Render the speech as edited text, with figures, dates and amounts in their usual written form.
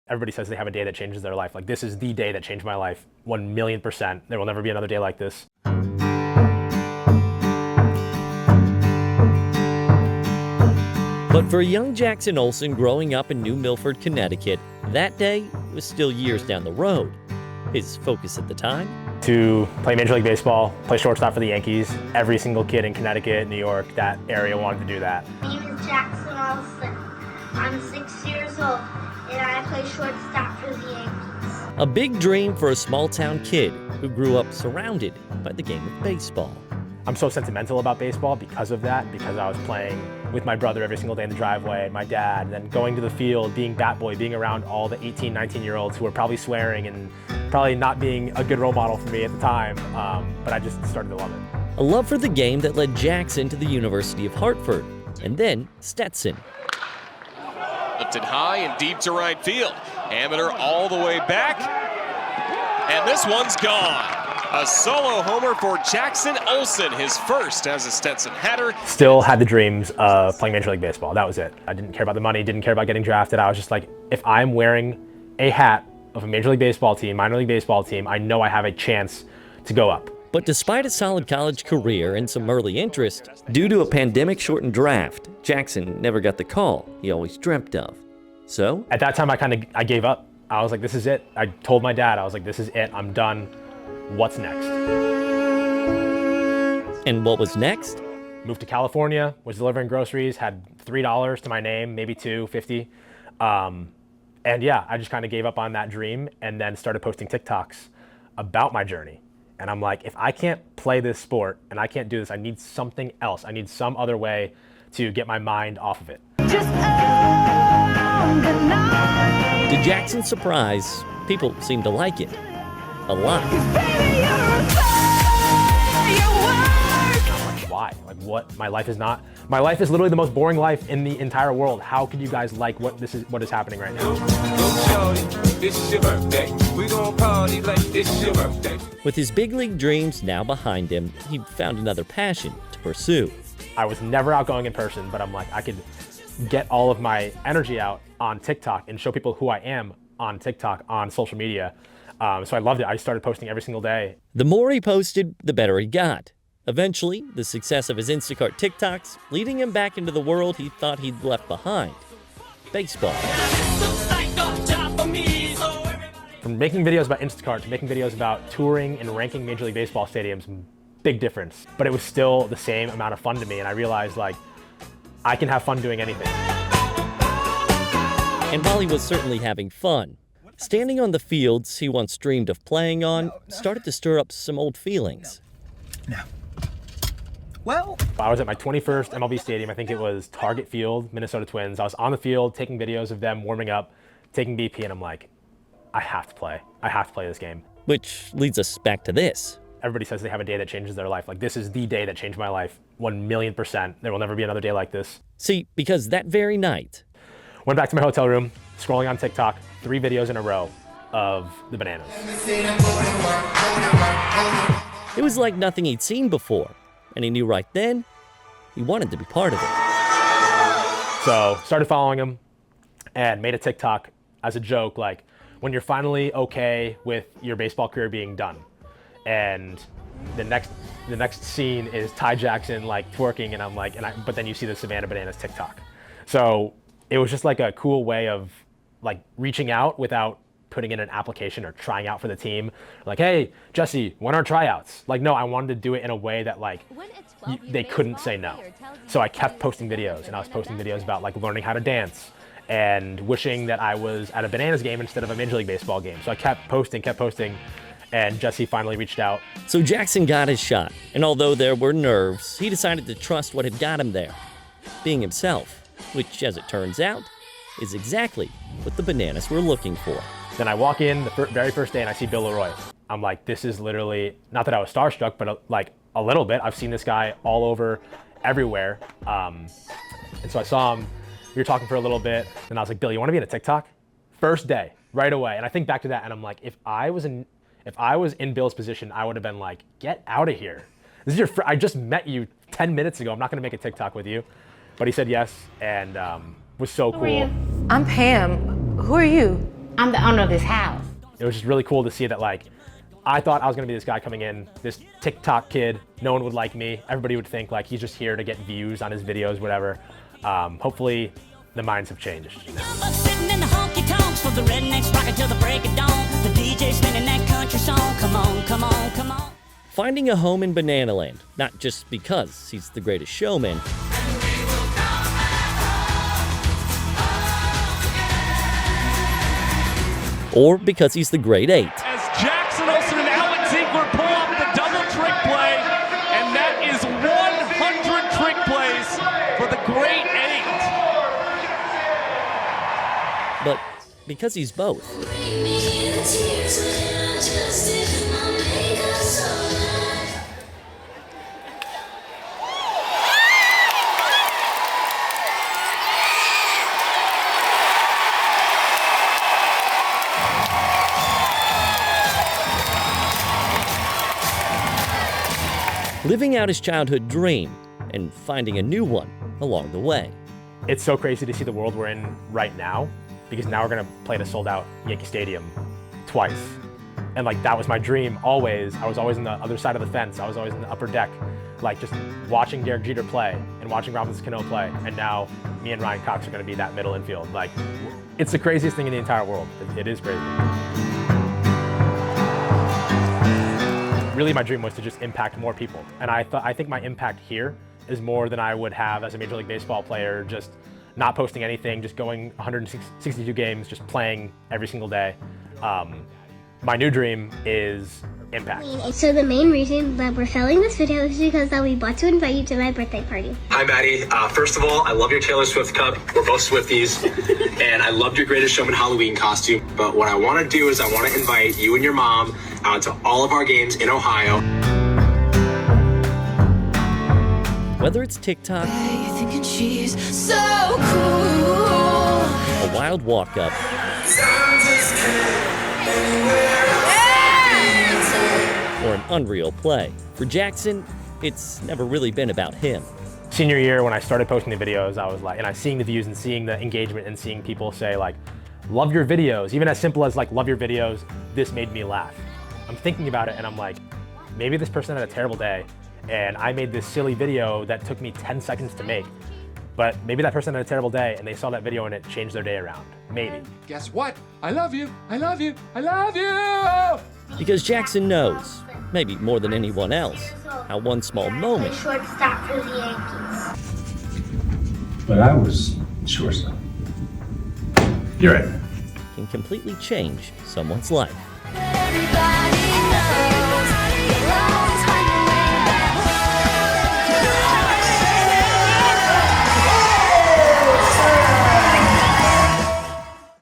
Everybody says they have a day that changes their life. Like, this is the day that changed my life, 1,000,000%. There will never be another day like this. But for young Jackson Olson growing up in New Milford, Connecticut, that day was still years down the road. His focus at the time? To play Major League Baseball, play shortstop for the Yankees. Every single kid in Connecticut, New York, that area wanted to do that. My name is Jackson Olson. I'm 6 years old, and I play shortstop for the Yankees. A big dream for a small-town kid who grew up surrounded by the game of baseball. I'm so sentimental about baseball because of that, because I was playing with my brother every single day in the driveway, my dad, then going to the field, being bat boy, being around all the 18, 19-year-olds who were probably swearing and probably not being a good role model for me at the time, but I just started to love it. A love for the game that led Jackson to the University of Hartford, and then Stetson. Lifted high and deep to right field. Amateur all the way back, and this one's gone. A solo homer for Jackson Olson, his first as a Stetson hatter. Still had the dreams of playing Major League Baseball. That was it. I didn't care about the money, didn't care about getting drafted. I was just like, if I'm wearing a hat of a Major League Baseball team, minor league baseball team, I know I have a chance to go up. But despite a solid college career and some early interest, due to a pandemic-shortened draft, Jackson never got the call he always dreamt of. So? At that time, I gave up. I was like, this is it. I told my dad, I was like, this is it, I'm done. What's next? And what was next? Moved to California, was delivering groceries, had $3 to my name, maybe $2.50. And yeah, I just kind of gave up on that dream and then started posting TikToks about my journey. And I'm like, if I can't play this sport and I can't do this, I need something else. I need some other way to get my mind off of it. To Jackson's surprise, people seemed to like it. A lot. Why? Like, what? My life is not. My life is literally the most boring life in the entire world. How could you guys like what is happening right now? With his big league dreams now behind him, he found another passion to pursue. I was never outgoing in person, but I'm like, I could get all of my energy out on TikTok and show people who I am on TikTok, on social media. So I loved it. I started posting every single day. The more he posted, the better he got. Eventually, the success of his Instacart TikToks leading him back into the world he thought he'd left behind. Baseball. From making videos about Instacart to making videos about touring and ranking Major League Baseball stadiums, big difference. But it was still the same amount of fun to me, and I realized, like, I can have fun doing anything. And while he was certainly having fun, standing on the fields he once dreamed of playing on started to stir up some old feelings. No. Well, I was at my 21st MLB stadium. I think it was Target Field, Minnesota Twins. I was on the field taking videos of them warming up, taking BP, and I'm like, I have to play. I have to play this game. Which leads us back to this. Everybody says they have a day that changes their life. Like, this is the day that changed my life, 1,000,000%. There will never be another day like this. See, because that very night, went back to my hotel room, scrolling on TikTok, 3 videos in a row of the Bananas. It was like nothing he'd seen before, and he knew right then he wanted to be part of it. So started following him and made a TikTok as a joke, like, when you're finally okay with your baseball career being done. And the next scene is Ty Jackson like twerking, and I'm like, but then you see the Savannah Bananas TikTok. So it was just like a cool way of like reaching out without putting in an application or trying out for the team. Like, hey, Jesse, when are tryouts? Like, no, I wanted to do it in a way that like they couldn't say no. So I kept posting videos, and I was posting videos about like learning how to dance and wishing that I was at a Bananas game instead of a Major League Baseball game. So I kept posting, and Jesse finally reached out. So Jackson got his shot, and although there were nerves, he decided to trust what had got him there, being himself, which, as it turns out, is exactly what the Bananas were looking for. Then I walk in the very first day and I see Bill Leroy. I'm like, this is literally, not that I was starstruck, but like a little bit. I've seen this guy all over, everywhere. And so I saw him, we were talking for a little bit, and I was like, Bill, you wanna be in a TikTok? First day, right away. And I think back to that, and I'm like, if I was in Bill's position, I would have been like, get out of here. This is I just met you 10 minutes ago. I'm not gonna make a TikTok with you. But he said yes, and was so cool. I'm Pam. Who are you? I'm the owner of this house. It was just really cool to see that, like, I thought I was gonna be this guy coming in, this TikTok kid, no one would like me. Everybody would think like he's just here to get views on his videos, whatever. Hopefully the minds have changed. Sitting in the honky tonks for the rednecks rocking till the break of dawn. The DJ spinning that country song. Come on, come on, come on. Finding a home in Bananaland, not just because he's the greatest showman, or because he's the great eight. As Jackson Olson and Alex Ziegler pull off the double trick play, and that is 100 trick plays for the great eight. But because he's both. Living out his childhood dream and finding a new one along the way. It's so crazy to see the world we're in right now, because now we're gonna play at a sold-out Yankee Stadium twice. And like, that was my dream always. I was always on the other side of the fence. I was always in the upper deck, like just watching Derek Jeter play and watching Robinson Cano play. And now me and Ryan Cox are gonna be that middle infield. Like, it's the craziest thing in the entire world. It is crazy. Really, my dream was to just impact more people. And I think my impact here is more than I would have as a Major League Baseball player, just not posting anything, just going 162 games, just playing every single day. My new dream is impact. So the main reason that we're filming this video is because that we want to invite you to my birthday party. Hi, Maddie. First of all, I love your Taylor Swift cup. We're both Swifties. And I loved your Greatest Showman Halloween costume. But what I want to do is I want to invite you and your mom out to all of our games in Ohio. Whether it's TikTok, She's so cool. a wild walk-up, or an unreal play. For Jackson, it's never really been about him. Senior year, when I started posting the videos, I was like, and I seeing the views and seeing the engagement and seeing people say like, love your videos, even as simple as like, love your videos, this made me laugh. I'm thinking about it and I'm like, maybe this person had a terrible day and I made this silly video that took me 10 seconds to make. But maybe that person had a terrible day and they saw that video and it changed their day around. Maybe. Guess what? I love you. I love you. I love you. Because Jackson knows, maybe more than anyone else, how one small moment Shortstop for the Yankees. But I was shortstop. You're right. can completely change someone's life. Everybody.